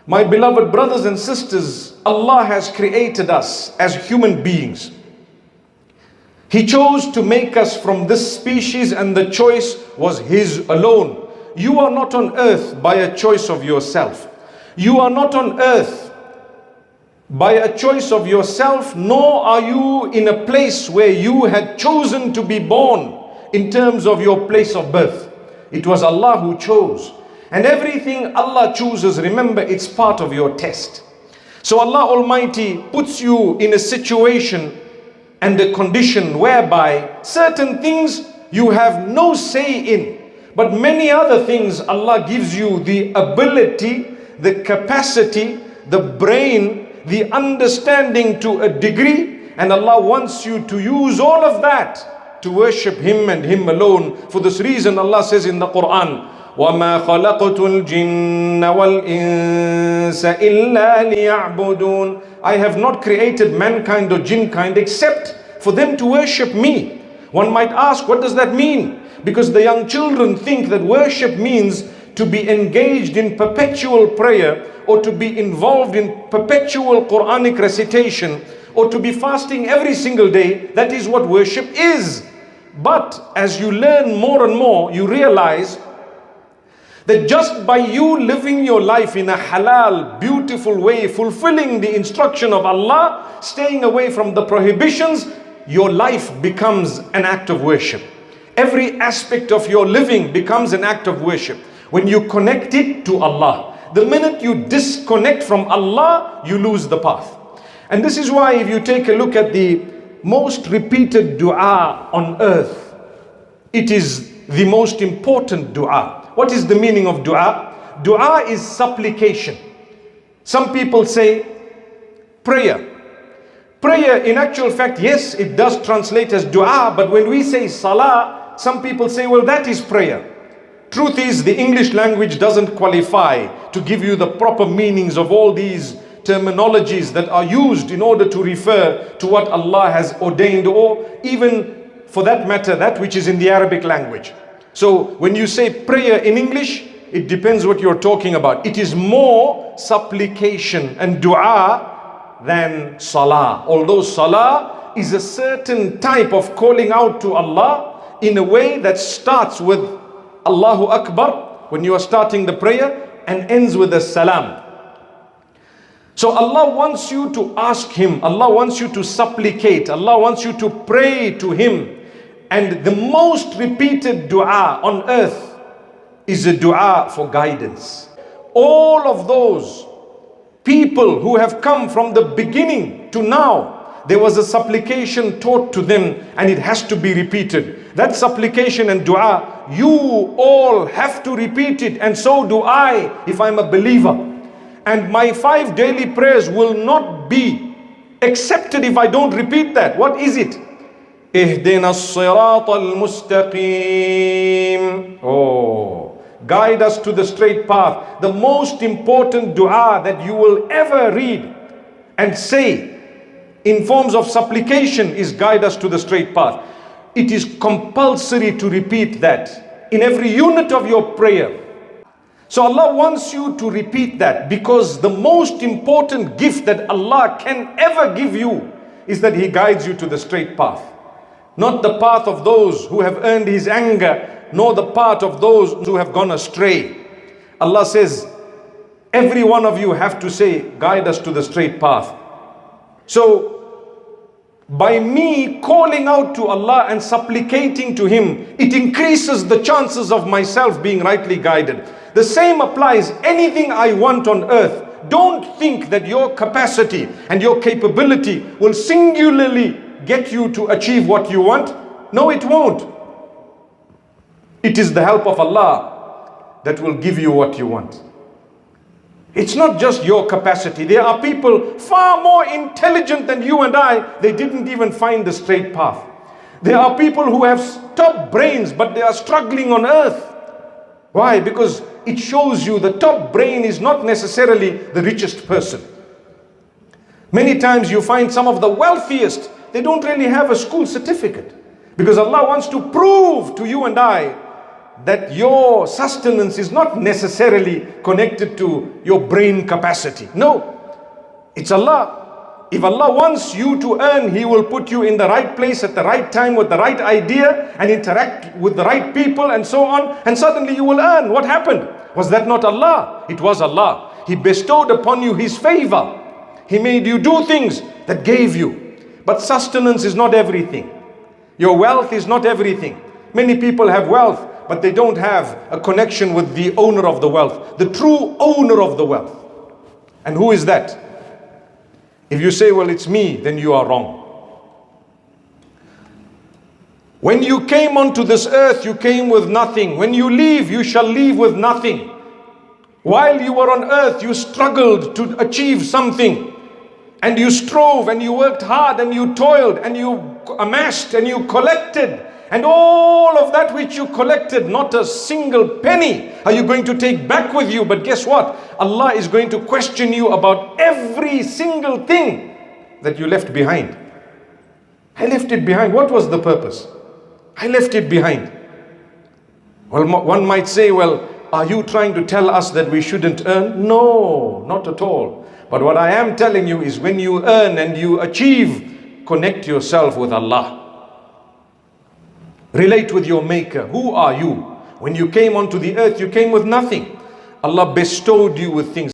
My beloved brothers and sisters, Allah has created us as human beings. He chose to make us from this species, and the choice was His alone. You are not on earth by a choice of yourself. You are not on earth by a choice of yourself, nor are you in a place where you had chosen to be born in terms of your place of birth. It was Allah who chose. And everything Allah chooses, remember, it's part of your test. So Allah Almighty puts you in a situation and a condition whereby certain things you have no say in, but many other things Allah gives you the ability, the capacity, the brain, the understanding to a degree, and Allah wants you to use all of that to worship Him and Him alone. For this reason Allah says in the Quran, وَمَا خَلَقْتُ الْجِنَّ وَالْإِنسَ إِلَّا لِيَعْبُدُونَ. I have not created mankind or jinnkind except for them to worship me. One might ask, what does that mean? Because the young children think that worship means to be engaged in perpetual prayer, or to be involved in perpetual Quranic recitation, or to be fasting every single day. That is what worship is. But as you learn more and more, you realize that just by you living your life in a halal, beautiful way, fulfilling the instruction of Allah, staying away from the prohibitions, your life becomes an act of worship. Every aspect of your living becomes an act of worship when you connect it to Allah. The minute you disconnect from Allah, you lose the path. And this is why if you take a look at the most repeated dua on earth, it is the most important dua. What is the meaning of dua? Dua is supplication. Some people say prayer. Prayer, in actual fact, yes, it does translate as dua, but when we say salah, some people say, well, that is prayer. Truth is, the English language doesn't qualify to give you the proper meanings of all these terminologies that are used in order to refer to what Allah has ordained, or even for that matter, that which is in the Arabic language. So when you say prayer in English, it depends what you're talking about. It is more supplication and dua than salah. Although salah is a certain type of calling out to Allah in a way that starts with allahuakbar when you are starting the prayer and ends with a salam. So Allah wants you to ask Him, Allah wants you to supplicate, Allah wants you to pray to Him. And the most repeated dua on earth is a dua for guidance. All of those people who have come from the beginning to now, there was a supplication taught to them, and it has to be repeated. That supplication and dua, you all have to repeat it, and so do I if I'm a believer. And my 5 daily prayers will not be accepted if I don't repeat that. What is it? اهدنا الصراط المستقيم. Oh, guide us to the straight path. The most important dua that you will ever read and say in forms of supplication is guide us to the straight path. It is compulsory to repeat that in every unit of your prayer. So Allah wants you to repeat that, because the most important gift that Allah can ever give you is that He guides you to the straight path. Not the path of those who have earned His anger, nor the path of those who have gone astray. Allah says, every one of you have to say, guide us to the straight path. So, by me calling out to Allah and supplicating to Him, it increases the chances of myself being rightly guided. The same applies. Anything I want on earth, don't think that your capacity and your capability will singularly get you to achieve what you want. No, it won't. It is the help of Allah that will give you what you want. It's not just your capacity. There are people far more intelligent than you and I. They didn't even find the straight path. There are people who have top brains, but they are struggling on earth. Why? Because it shows you the top brain is not necessarily the richest person. Many times you find some of the wealthiest, they don't really have a school certificate. Because Allah wants to prove to you and I that your sustenance is not necessarily connected to your brain capacity. No, it's Allah. If Allah wants you to earn, He will put you in the right place at the right time with the right idea and interact with the right people and so on, and suddenly you will earn. What happened? Was that not Allah? It was Allah. He bestowed upon you His favor. He made you do things that gave you. But sustenance is not everything. Your wealth is not everything. Many people have wealth, but they don't have a connection with the owner of the wealth, the true owner of the wealth. And who is that? If you say, well, it's me, then you are wrong. When you came onto this earth, you came with nothing. When you leave, you shall leave with nothing. While you were on earth, you struggled to achieve something. And you strove and you worked hard and you toiled and you amassed and you collected. And all of that which you collected, not a single penny are you going to take back with you. But guess what? Allah is going to question you about every single thing that you left behind. I left it behind. What was the purpose? I left it behind. Well, one might say, well, are you trying to tell us that we shouldn't earn? No, not at all. But what I am telling you is when you earn and you achieve, connect yourself with Allah. Relate with your Maker. Who are you? When you came onto the earth, you came with nothing. Allah bestowed you with things.